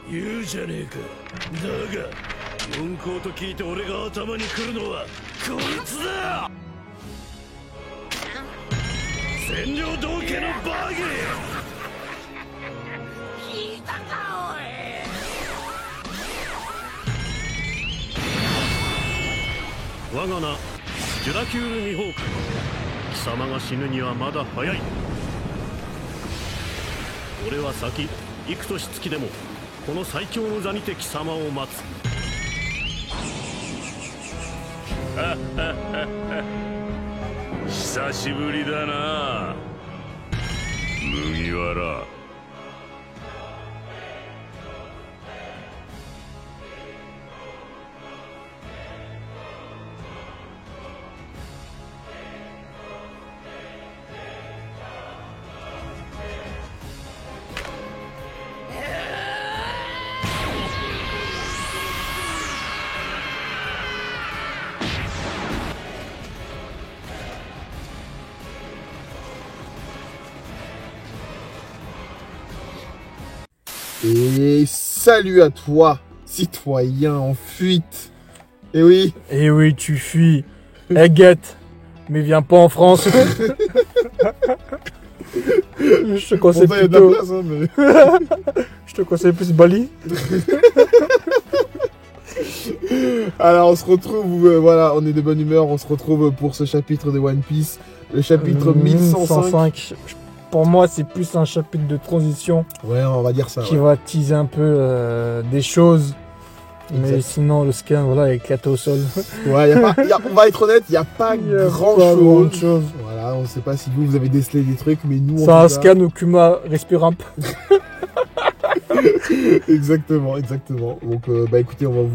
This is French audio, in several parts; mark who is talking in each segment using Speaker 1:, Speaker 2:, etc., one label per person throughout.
Speaker 1: 言うじゃねえか。だが四皇と聞いて俺が頭に来るのはこいつだ。占領道家のバギー。聞いたかおい。我が名ジュラキュール・ミホーク。貴様が死ぬにはまだ早い。俺は先幾年月でもこの最強の座にて貴様を待つ。久しぶりだな麦わら。
Speaker 2: Et salut à toi, citoyen en fuite. Eh oui.
Speaker 3: Eh oui, tu fuis. Eh guette, mais viens pas en France. Je te conseille
Speaker 2: bon,
Speaker 3: plutôt...
Speaker 2: place, hein, mais...
Speaker 3: Je te conseille plus Bali.
Speaker 2: Alors on se retrouve, voilà, on est de bonne humeur, on se retrouve pour ce chapitre de One Piece, le chapitre 1105.
Speaker 3: Pour moi, c'est plus un chapitre de transition.
Speaker 2: Ouais, on va dire ça.
Speaker 3: Qui va teaser un peu des choses. Exact. Mais sinon, le scan, voilà, est éclaté au sol.
Speaker 2: Ouais, on va être honnête, il n'y a pas grand chose. Voilà, on ne sait pas si vous avez décelé des trucs, mais nous,
Speaker 3: c'est un scan où Kuma respire un peu.
Speaker 2: Exactement. Donc, bah écoutez, on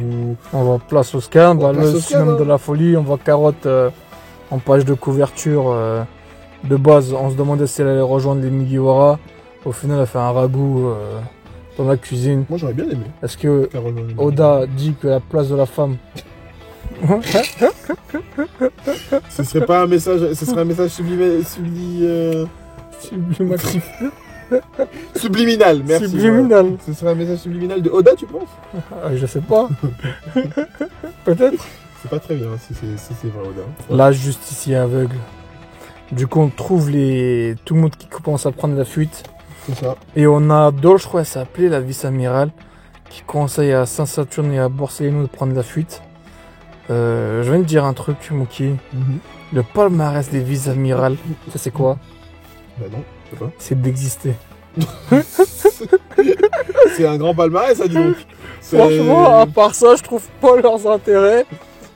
Speaker 3: va place au scan, le synonyme de la folie, on voit Carotte en page de couverture. De base, on se demandait si elle allait rejoindre les Mugiwara. Au final, elle a fait un ragoût dans la cuisine.
Speaker 2: Moi, j'aurais bien aimé.
Speaker 3: Est-ce que Oda dit que la place de la femme...
Speaker 2: Ce serait pas un message... Ce serait un message subliminal, merci.
Speaker 3: Subliminal.
Speaker 2: Ouais. Ce serait un message subliminal de Oda, tu penses?
Speaker 3: Je sais pas. Peut-être.
Speaker 2: C'est pas très bien si c'est vrai, Oda.
Speaker 3: Ouais. La justice est aveugle. Du coup, on trouve tout le monde qui commence à prendre la fuite.
Speaker 2: C'est ça.
Speaker 3: Et on a Dol, je crois, elle s'appelait la vice-amirale, qui conseille à Saint-Saturne et à Borsalino de prendre la fuite. Je viens de dire un truc, Mookie. Le palmarès des vice-amirales, ça c'est quoi?
Speaker 2: Bah non, c'est pas.
Speaker 3: C'est d'exister.
Speaker 2: C'est un grand palmarès, ça, dis donc.
Speaker 3: Franchement, à part ça, je trouve pas leurs intérêts.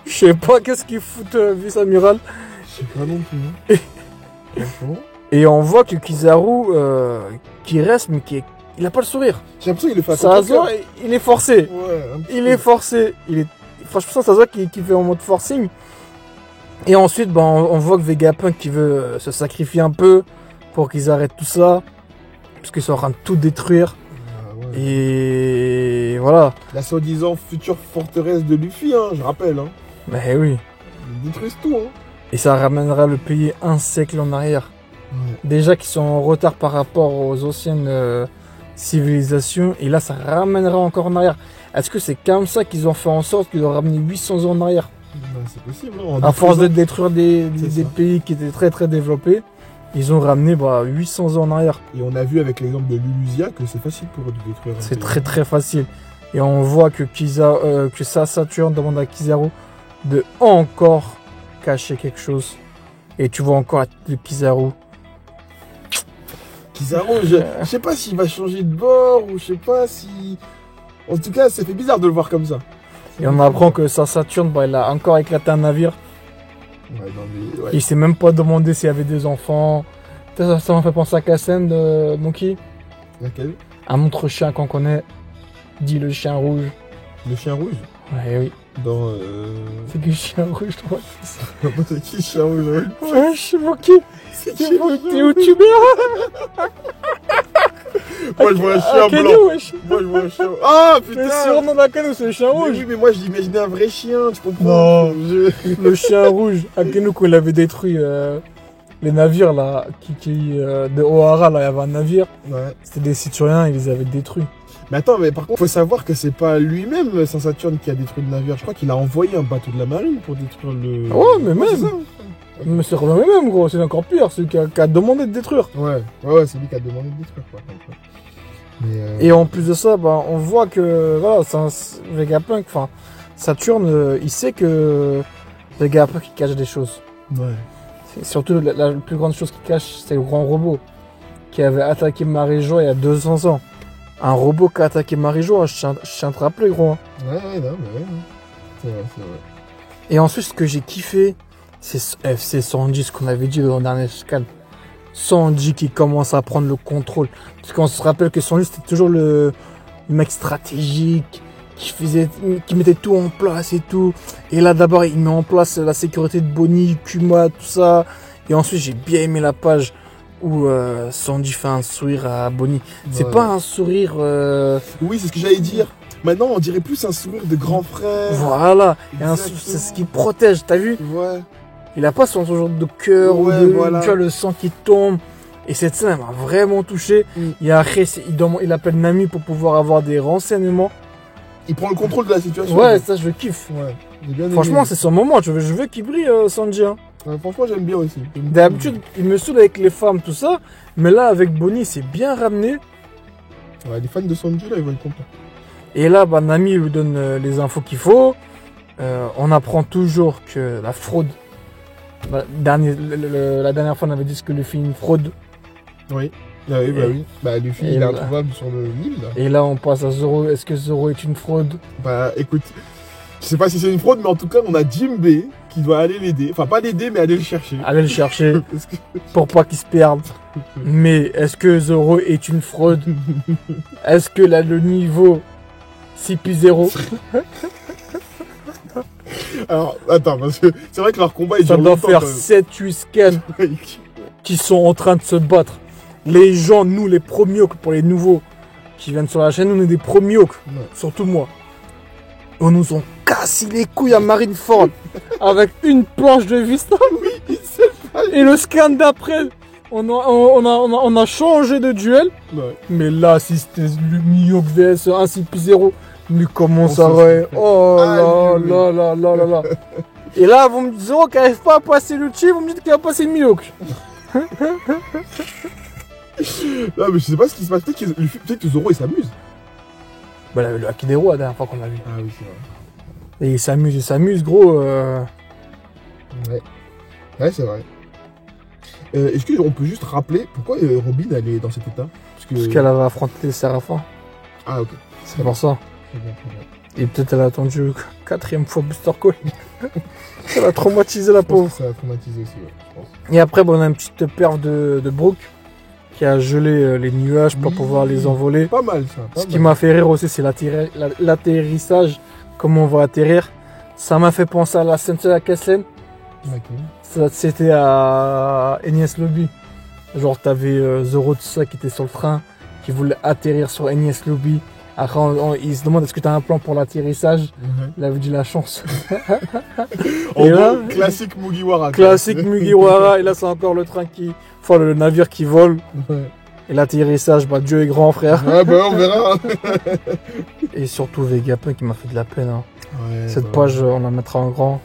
Speaker 3: Je sais pas qu'est-ce qu'ils foutent, vice-amiral.
Speaker 2: Je sais pas non plus.
Speaker 3: Et on voit que Kizaru, qui reste, mais il a pas le sourire.
Speaker 2: J'ai l'impression qu'il le fait à
Speaker 3: ça se voit, il est forcé.
Speaker 2: Ouais,
Speaker 3: il est forcé. Franchement, ça se voit qu'il fait en mode forcing. Et ensuite, on voit que Vegapunk qui veut se sacrifier un peu pour qu'ils arrêtent tout ça. Parce qu'ils sont en train de tout détruire. Ah ouais. Et voilà.
Speaker 2: La soi-disant future forteresse de Luffy, hein, je rappelle. Hein.
Speaker 3: Mais oui.
Speaker 2: Ils détruisent tout, hein.
Speaker 3: Et ça ramènera le pays un siècle en arrière. Ouais. Déjà qu'ils sont en retard par rapport aux anciennes civilisations. Et là, ça ramènera encore en arrière. Est-ce que c'est comme ça qu'ils ont fait en sorte qu'ils ont ramené 800 ans en arrière?
Speaker 2: C'est possible.
Speaker 3: Hein, à force de détruire des pays qui étaient très très développés, ils ont ramené 800 ans en arrière.
Speaker 2: Et on a vu avec l'exemple de Lulusia que c'est facile pour eux de détruire.
Speaker 3: C'est très très facile. Et on voit que Saturne demande à Kizaru de encore cacher quelque chose. Et tu vois encore le Kizaru.
Speaker 2: Je sais pas s'il va changer de bord ou je sais pas si... En tout cas, ça fait bizarre de le voir comme ça.
Speaker 3: Et on apprend que Saturne, il a encore éclaté un navire.
Speaker 2: Ouais, non, mais, ouais.
Speaker 3: Il s'est même pas demandé s'il y avait des enfants. Ça m'a fait penser à quelle scène de Monkey?
Speaker 2: Laquelle?
Speaker 3: Un autre chien qu'on connaît. Dit le chien rouge.
Speaker 2: Le chien rouge?
Speaker 3: Ouais, oui.
Speaker 2: Dans
Speaker 3: C'est qui le chien rouge, toi?
Speaker 2: C'est qui le chien rouge?
Speaker 3: Ouais, je sais Monkey.
Speaker 2: C'est qui?
Speaker 3: T'es youtubeur?
Speaker 2: Moi je vois un chien blanc. Moi je vois un chien. Ah putain!
Speaker 3: C'est sûr, non, Akenu, c'est le chien rouge.
Speaker 2: Oui, mais moi j'imaginais un vrai chien, tu comprends?
Speaker 3: Non, le chien rouge. Akenu, quand il avait détruit les navires là, de Ohara, là, il y avait un navire.
Speaker 2: Ouais.
Speaker 3: C'était des Cituriens, ils les avaient détruits.
Speaker 2: Mais attends, mais par contre, faut savoir que c'est pas lui-même, Saint Saturne, qui a détruit le navire. Je crois qu'il a envoyé un bateau de la marine pour détruire le.
Speaker 3: Ouais, mais même.
Speaker 2: c'est ça.
Speaker 3: Mais c'est même, gros, c'est encore pire, celui qui a demandé de détruire.
Speaker 2: Ouais, c'est lui qui a demandé de détruire, quoi. Mais
Speaker 3: Et en plus de ça, bah, on voit que voilà, Vegapunk, enfin, Saturne, il sait que Vegapunk il cache des choses.
Speaker 2: ouais.
Speaker 3: Surtout la plus grande chose qu'il cache, c'est le grand robot qui avait attaqué Marie-Jo il y a 200 ans. Un robot qui a attaqué Marie-Jo, je tiens à te rappeler, gros. Hein.
Speaker 2: Ouais, non, mais ouais. C'est vrai.
Speaker 3: Et ensuite, ce que j'ai kiffé, c'est Sanji, ce qu'on avait dit dans le dernier scan. Sanji qui commence à prendre le contrôle. Parce qu'on se rappelle que Sanji, c'était toujours le mec stratégique, qui mettait tout en place et tout. Et là, d'abord, il met en place la sécurité de Bonnie, Kuma, tout ça. Et ensuite, j'ai bien aimé la page où Sanji fait un sourire à Bonnie. C'est
Speaker 2: Ouais.
Speaker 3: pas un sourire...
Speaker 2: Oui, c'est ce que j'allais dire. Maintenant, on dirait plus un sourire de grand frère.
Speaker 3: Voilà.
Speaker 2: Exactement.
Speaker 3: C'est ce qui protège, t'as vu?
Speaker 2: Ouais.
Speaker 3: Il a pas son genre de cœur
Speaker 2: Ouais,
Speaker 3: ou de,
Speaker 2: voilà.
Speaker 3: tu vois, le sang qui tombe. Et cette scène, elle m'a vraiment touché.
Speaker 2: Mm.
Speaker 3: Et après, il appelle Nami pour pouvoir avoir des renseignements.
Speaker 2: Il prend le contrôle de la situation.
Speaker 3: Ouais, ça, je kiffe.
Speaker 2: Ouais. J'ai bien aimé.
Speaker 3: Franchement, c'est son moment. Je veux qu'il brille, Sanji. Hein.
Speaker 2: Ouais, franchement, j'aime bien aussi.
Speaker 3: D'habitude, il me saoule avec les femmes, tout ça. Mais là, avec Bonnie, c'est bien ramené.
Speaker 2: Ouais, les fans de Sanji, là, ils vont être contents.
Speaker 3: Et là, bah, Nami lui donne les infos qu'il faut. On apprend toujours que la fraude. Bah, la dernière fois, on avait dit que Luffy une fraude.
Speaker 2: Oui. Ah oui, bah
Speaker 3: Et-
Speaker 2: oui. Bah, Luffy,
Speaker 3: et
Speaker 2: il est
Speaker 3: là-
Speaker 2: introuvable sur le Nil, là.
Speaker 3: Et là, on passe à Zoro. Est-ce que Zoro est une fraude?
Speaker 2: Bah, écoute, je sais pas si c'est une fraude, mais en tout cas, on a Jinbe qui doit aller l'aider. Enfin, pas l'aider, mais aller le chercher.
Speaker 3: Allez le chercher
Speaker 2: Parce que...
Speaker 3: pour pas qu'il se perde. Mais est-ce que Zoro est une fraude? Est-ce que là, le niveau 6+0,
Speaker 2: Alors, attends, parce que c'est vrai que leur combat, il
Speaker 3: ça
Speaker 2: dure
Speaker 3: doit
Speaker 2: longtemps,
Speaker 3: faire
Speaker 2: quand
Speaker 3: 7-8 scans
Speaker 2: même.
Speaker 3: qui sont en train de se battre. Les gens, nous, les premiocs, pour les nouveaux qui viennent sur la chaîne, on est des premiocs,
Speaker 2: Ouais.
Speaker 3: surtout moi. On nous ont cassé les couilles à Marineford avec une planche de vista. Et le scan d'après, on a changé de duel.
Speaker 2: Ouais.
Speaker 3: Mais là, si c'était le Miyok vs 1 6+0, mais comment
Speaker 2: On
Speaker 3: ça
Speaker 2: se
Speaker 3: aurait...
Speaker 2: fait.
Speaker 3: Oh
Speaker 2: Ah,
Speaker 3: là
Speaker 2: lui,
Speaker 3: là là là là là. Et là, vous me dites Zoro qui n'arrive pas à passer le chi, vous me dites qu'il va passer le Miyok.
Speaker 2: Non, mais je sais pas ce qui se passe. Peut-être que Zoro, il s'amuse.
Speaker 3: Bah, le Akidero, la dernière fois qu'on l'a vu.
Speaker 2: Ah oui, c'est vrai.
Speaker 3: Et il s'amuse, gros.
Speaker 2: Ouais. Ouais, c'est vrai. Est-ce qu'on peut juste rappeler pourquoi Robin, elle est dans cet état?
Speaker 3: Parce qu'elle avait affronté les Séraphins.
Speaker 2: Ah, ok.
Speaker 3: C'est pour ça.
Speaker 2: Très bien, très bien.
Speaker 3: Et peut-être elle a attendu 4e fois Booster Call. Elle a traumatisé la
Speaker 2: Je pense
Speaker 3: pauvre.
Speaker 2: que ça a traumatisé aussi, ouais, je pense.
Speaker 3: Et après, bon, on a une petite perf de Brook qui a gelé les nuages pour
Speaker 2: Oui.
Speaker 3: pouvoir les envoler.
Speaker 2: Pas mal, ça. Pas
Speaker 3: Ce qui
Speaker 2: mal.
Speaker 3: m'a fait rire aussi, c'est l'atterrissage, comment on va atterrir. Ça m'a fait penser à la scène de la Kesslen.
Speaker 2: Ok.
Speaker 3: C'était à Enies Lobby. Genre, t'avais Zoro, tout ça, qui était sur le train, qui voulait atterrir sur Enies Lobby. Après, il se demande est-ce que t'as un plan pour l'atterrissage.
Speaker 2: Ouais.
Speaker 3: Il avait dit la chance.
Speaker 2: En
Speaker 3: Et
Speaker 2: gros,
Speaker 3: là,
Speaker 2: classique Mugiwara. quoi.
Speaker 3: classique Mugiwara. Et là, c'est encore le train enfin, le navire qui vole.
Speaker 2: Ouais.
Speaker 3: Et l'atterrissage, bah, Dieu est grand, frère.
Speaker 2: Ouais, bah, on verra.
Speaker 3: Et surtout, Vegapunk qui m'a fait de la peine. Hein.
Speaker 2: Ouais,
Speaker 3: Cette
Speaker 2: bah,
Speaker 3: page, on la mettra en grand.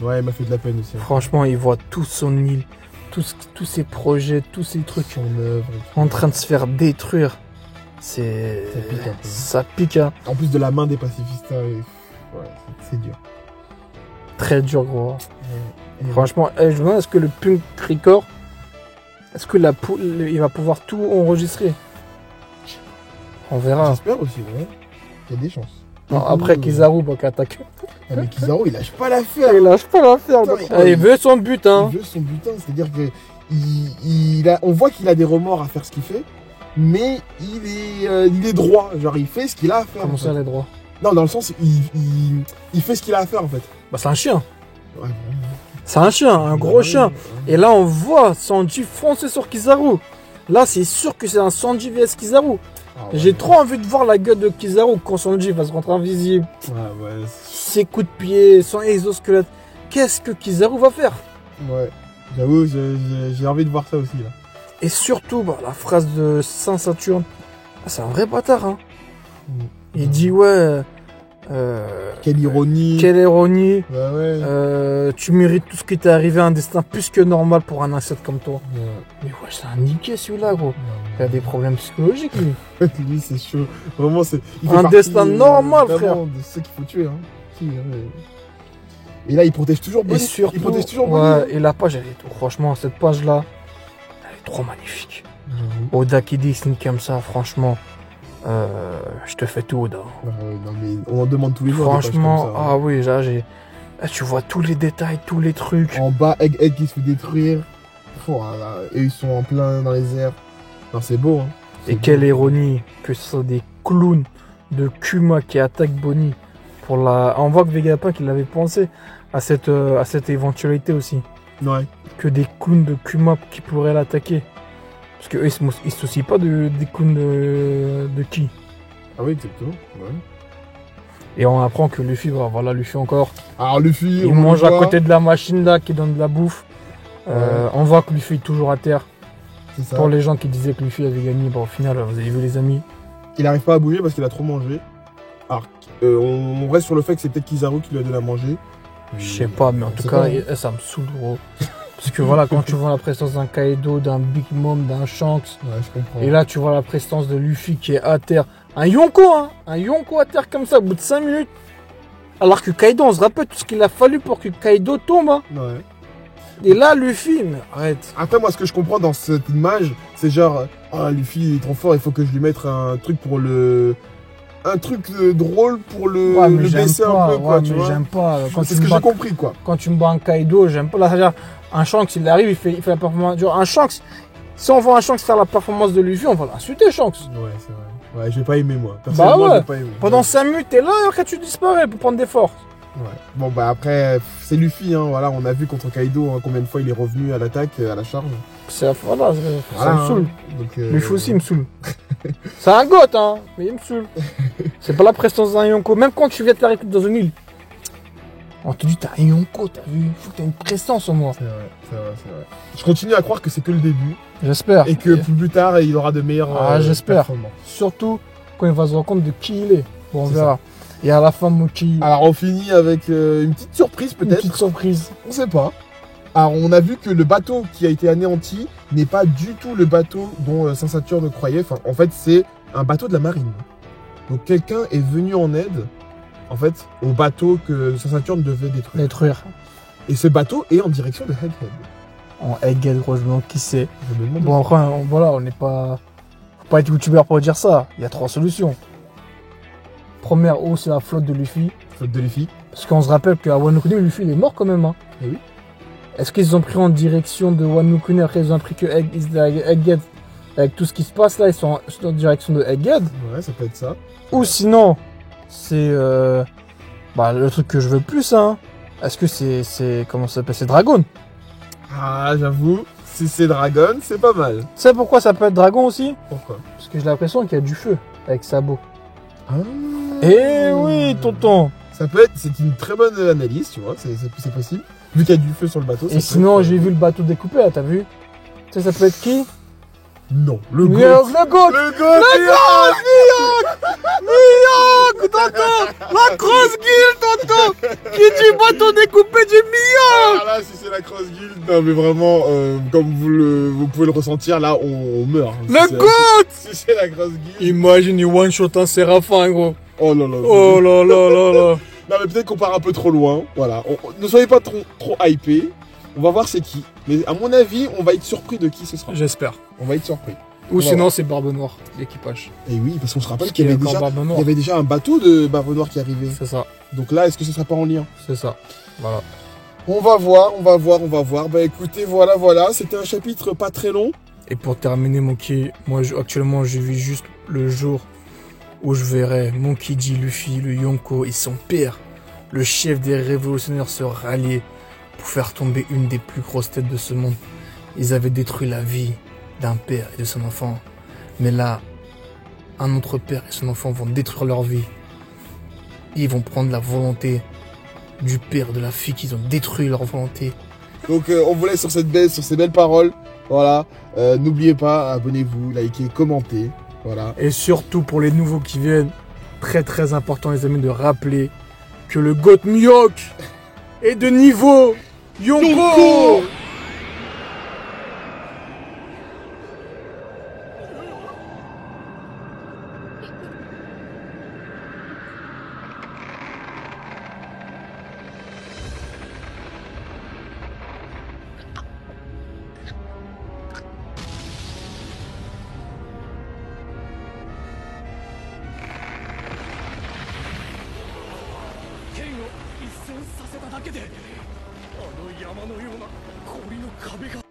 Speaker 2: Ouais, il m'a fait de la peine aussi.
Speaker 3: Franchement, il voit tout son île, tous ses projets, tous ses trucs
Speaker 2: Son œuvre. et tout.
Speaker 3: en train de se faire détruire.
Speaker 2: Ça pique un peu.
Speaker 3: Ça pique, hein.
Speaker 2: En plus de la main des pacifistes. Ouais, c'est dur.
Speaker 3: Très dur, gros.
Speaker 2: Et-
Speaker 3: Franchement, je me demande est-ce que le Punk Record, est-ce que il va pouvoir tout enregistrer? On verra.
Speaker 2: J'espère aussi, ouais. Il y a des chances.
Speaker 3: Non, après Kizaru, bah, qui attaque.
Speaker 2: Ah, mais Kizaru, il lâche pas l'affaire.
Speaker 3: Il lâche pas l'affaire.
Speaker 2: Putain,
Speaker 3: Ah, il veut son but, hein.
Speaker 2: Il veut son butin, c'est-à-dire que on voit qu'il a des remords à faire ce qu'il fait, mais il est droit, genre il fait ce qu'il a à faire.
Speaker 3: Comment
Speaker 2: en
Speaker 3: ça,
Speaker 2: fait.
Speaker 3: les droits?
Speaker 2: Non, dans le sens, il fait ce qu'il a à faire en fait.
Speaker 3: Bah, c'est un chien.
Speaker 2: Ouais,
Speaker 3: C'est un chien, un gros chien. Et là, on voit Sanji foncer sur Kizaru. Là, c'est sûr que c'est un Sanji vs Kizaru.
Speaker 2: Ah ouais.
Speaker 3: J'ai trop envie de voir la gueule de Kizaru quand Sanji va se rentrer invisible.
Speaker 2: Ouais,
Speaker 3: Ses coups de pied, son exosquelette. Qu'est-ce que Kizaru va faire?
Speaker 2: ouais. J'avoue, j'ai envie de voir ça aussi, là.
Speaker 3: Et surtout, bah, la phrase de Saint Saturne, c'est un vrai bâtard, hein. Il dit, ouais...
Speaker 2: Quelle ironie.
Speaker 3: Quelle ironie.
Speaker 2: Bah ouais.
Speaker 3: Tu mérites tout ce qui t'est arrivé, un destin plus que normal pour un ancêtre comme toi.
Speaker 2: Ouais.
Speaker 3: Mais ouais, c'est un niqué celui-là, gros. Il a des problèmes psychologiques, lui.
Speaker 2: Lui, c'est chaud. Vraiment, c'est. Il
Speaker 3: Un
Speaker 2: fait partie,
Speaker 3: destin normal,
Speaker 2: vraiment,
Speaker 3: frère.
Speaker 2: de ceux qu'il faut tuer, hein. Si, ouais. Et là, il protège toujours
Speaker 3: Et
Speaker 2: Bonnie.
Speaker 3: surtout,
Speaker 2: Il protège toujours
Speaker 3: ouais,
Speaker 2: Bonnie.
Speaker 3: et la page, elle est, franchement, cette page-là, elle est trop magnifique.
Speaker 2: J'avoue.
Speaker 3: Oda qui dit sneak comme ça, franchement, je te fais tout, Oda.
Speaker 2: Non, mais on en demande tous les jours. des pages
Speaker 3: Franchement,
Speaker 2: comme ça, hein.
Speaker 3: ah oui, là, tu vois tous les détails, tous les trucs.
Speaker 2: En bas, Egghead qui se fait détruire. Voilà. Et ils sont en plein dans les airs. Non, c'est beau, hein.
Speaker 3: Et
Speaker 2: C'est
Speaker 3: quelle
Speaker 2: beau.
Speaker 3: ironie que ce soit des clowns de Kuma qui attaquent Bonnie. On voit que Vegapunk il avait pensé à cette éventualité aussi.
Speaker 2: Ouais.
Speaker 3: Que des clowns de Kuma qui pourraient l'attaquer. Parce qu'eux ils se soucient pas des clowns de qui.
Speaker 2: Ah oui, exactement. Ouais.
Speaker 3: Et on apprend que Luffy, voilà Luffy encore.
Speaker 2: Alors, Luffy,
Speaker 3: Il
Speaker 2: on
Speaker 3: mange
Speaker 2: le
Speaker 3: à
Speaker 2: voit.
Speaker 3: côté de la machine là qui donne de la bouffe. On voit que Luffy est toujours à terre.
Speaker 2: C'est ça.
Speaker 3: Pour les gens qui disaient que Luffy avait gagné, au final, vous avez vu les amis.
Speaker 2: Il n'arrive pas à bouger parce qu'il a trop mangé. Alors, on reste sur le fait que c'est peut-être Kizaru qui lui a donné à manger.
Speaker 3: Je sais pas, mais en
Speaker 2: On
Speaker 3: tout
Speaker 2: sait
Speaker 3: cas,
Speaker 2: pas, hein.
Speaker 3: ça me saoule gros. Parce que voilà, quand tu vois la présence d'un Kaido, d'un Big Mom, d'un Shanks,
Speaker 2: Ouais, je comprends.
Speaker 3: et là tu vois la présence de Luffy qui est à terre. Un Yonko, hein. Un Yonko à terre comme ça au bout de 5 minutes. Alors que Kaido, on se rappelle tout ce qu'il a fallu pour que Kaido tombe. Hein.
Speaker 2: Ouais.
Speaker 3: Et là, Luffy, mais arrête.
Speaker 2: Après, moi, ce que je comprends dans cette image, c'est genre, oh, Luffy il est trop fort, il faut que je lui mette un truc pour le. Un truc drôle pour le,
Speaker 3: Ouais, mais
Speaker 2: le
Speaker 3: j'aime
Speaker 2: baisser
Speaker 3: pas,
Speaker 2: un peu, quoi,
Speaker 3: ouais,
Speaker 2: tu
Speaker 3: mais
Speaker 2: vois.
Speaker 3: j'aime pas.
Speaker 2: C'est ce que j'ai compris, quoi.
Speaker 3: Quand tu me bats un Kaido, j'aime pas. Là, c'est-à-dire, un Shanks, il arrive, il fait la performance. Genre, un Shanks, si on voit un Shanks faire la performance de Luffy, on va l'insulter, Shanks.
Speaker 2: Ouais, c'est vrai. Ouais, j'ai pas aimé, moi. Personnellement,
Speaker 3: ouais.
Speaker 2: j'ai pas aimé.
Speaker 3: Pendant
Speaker 2: Ouais.
Speaker 3: 5 minutes, t'es là, et après tu disparais pour prendre des forces.
Speaker 2: Ouais. Bon, bah après, c'est Luffy, hein. Voilà, on a vu contre Kaido hein, combien de fois il est revenu à l'attaque, à la charge.
Speaker 3: Voilà, ça
Speaker 2: Voilà,
Speaker 3: me saoule.
Speaker 2: hein. Donc,
Speaker 3: Luffy aussi, il me saoule. C'est un goth, hein, mais il me saoule. C'est pas la prestance d'un Yonko. Même quand tu viens de faire écouter dans une île, on te dit, t'as un Yonko, t'as vu, faut que t'aies une prestance en moi.
Speaker 2: C'est vrai, c'est vrai, c'est vrai. Je continue à croire que c'est que le début
Speaker 3: J'espère.
Speaker 2: et que plus tard, il aura de meilleurs
Speaker 3: j'espère.
Speaker 2: performances.
Speaker 3: Surtout quand il va se rendre compte de qui il est. Bon, on
Speaker 2: C'est
Speaker 3: verra. Et à la fin, Moki,
Speaker 2: Alors, on finit avec une petite surprise,
Speaker 3: une
Speaker 2: peut-être.
Speaker 3: petite surprise.
Speaker 2: On sait pas. Alors, on a vu que le bateau qui a été anéanti n'est pas du tout le bateau dont Saint Saturne croyait. Enfin, en fait, c'est un bateau de la marine. Donc, quelqu'un est venu en aide, en fait, au bateau que Saint Saturne devait détruire.
Speaker 3: Détruire.
Speaker 2: Et ce bateau est en direction de Egghead.
Speaker 3: En Egghead, gros, je me demande qui c'est.
Speaker 2: Je me demande.
Speaker 3: Bon, après, voilà, on n'est pas. Faut pas être youtubeur pour dire ça. Il y a 3 solutions. Première, c'est la flotte de Luffy.
Speaker 2: Faute de Luffy.
Speaker 3: Parce qu'on se rappelle qu'à Wano Kuni, Luffy il est mort quand même. Hein.
Speaker 2: Eh oui.
Speaker 3: Est-ce qu'ils ont pris en direction de Wano Kuni, après ils ont appris que Egghead, avec tout ce qui se passe là, ils sont en direction de Egghead.
Speaker 2: Ouais, ça peut être ça.
Speaker 3: Ou sinon, c'est le truc que je veux plus. Hein. Est-ce que c'est comment ça s'appelle? C'est Dragon.
Speaker 2: Ah, j'avoue, si c'est Dragon, c'est pas mal.
Speaker 3: Tu sais pourquoi ça peut être Dragon aussi?
Speaker 2: Pourquoi?
Speaker 3: Parce que j'ai l'impression qu'il y a du feu avec Sabo.
Speaker 2: Ah.
Speaker 3: Eh oui, tonton.
Speaker 2: Ça peut être, c'est une très bonne analyse, tu vois, c'est possible. Vu qu'il y a du feu sur le bateau. ça
Speaker 3: Et
Speaker 2: peut
Speaker 3: sinon,
Speaker 2: être,
Speaker 3: j'ai vu le bateau découpé là, t'as vu? Tu sais, ça peut être qui?
Speaker 2: Non, le
Speaker 3: Le
Speaker 2: goat.
Speaker 3: goat.
Speaker 2: Le goat.
Speaker 3: Miyok, tonton. La grosse guilde, tonton. Qui dit bateau découpé du Miyok.
Speaker 2: Ah là, si c'est la Cross Guild, non mais vraiment, comme vous pouvez le ressentir, là, on meurt. hein. Si
Speaker 3: Le
Speaker 2: c'est-
Speaker 3: goat.
Speaker 2: Si c'est la Cross Guild.
Speaker 3: Imagine, il one-shot un Séraphin, gros.
Speaker 2: Oh là là.
Speaker 3: Oh là là là là.
Speaker 2: Non mais peut-être qu'on part un peu trop loin. Voilà. Ne soyez pas trop hypés. On va voir c'est qui. Mais à mon avis, on va être surpris de qui ce sera.
Speaker 3: J'espère.
Speaker 2: On va être surpris.
Speaker 3: Ou
Speaker 2: Voilà.
Speaker 3: sinon, c'est Barbe Noire, l'équipage.
Speaker 2: Et oui, parce qu'on se rappelle
Speaker 3: Parce
Speaker 2: qu'il y avait
Speaker 3: encore
Speaker 2: déjà,
Speaker 3: Barbe
Speaker 2: il
Speaker 3: Noire.
Speaker 2: y avait déjà un bateau de Barbe Noire qui arrivait.
Speaker 3: C'est ça,
Speaker 2: Donc là, est-ce que ce sera pas en lien?
Speaker 3: c'est ça. Voilà.
Speaker 2: On va voir. Bah écoutez, voilà. C'était un chapitre pas très long.
Speaker 3: Et pour terminer, Monkey, moi actuellement, je vis juste le jour où je verrai Monkey D, Luffy, le Yonko et son père, le chef des révolutionnaires, se rallier pour faire tomber une des plus grosses têtes de ce monde. Ils avaient détruit la vie d'un père et de son enfant. Mais là, un autre père et son enfant vont détruire leur vie. Ils vont prendre la volonté du père, de la fille qu'ils ont détruit leur volonté.
Speaker 2: Donc on vous laisse sur ces belles paroles. Voilà. N'oubliez pas, abonnez-vous, likez, commentez. Voilà.
Speaker 3: Et surtout pour les nouveaux qui viennent, très très important les amis de rappeler que le GOAT Mihawk est de niveau Yonko.
Speaker 1: 剣を一閃させただけであの山のような氷の壁が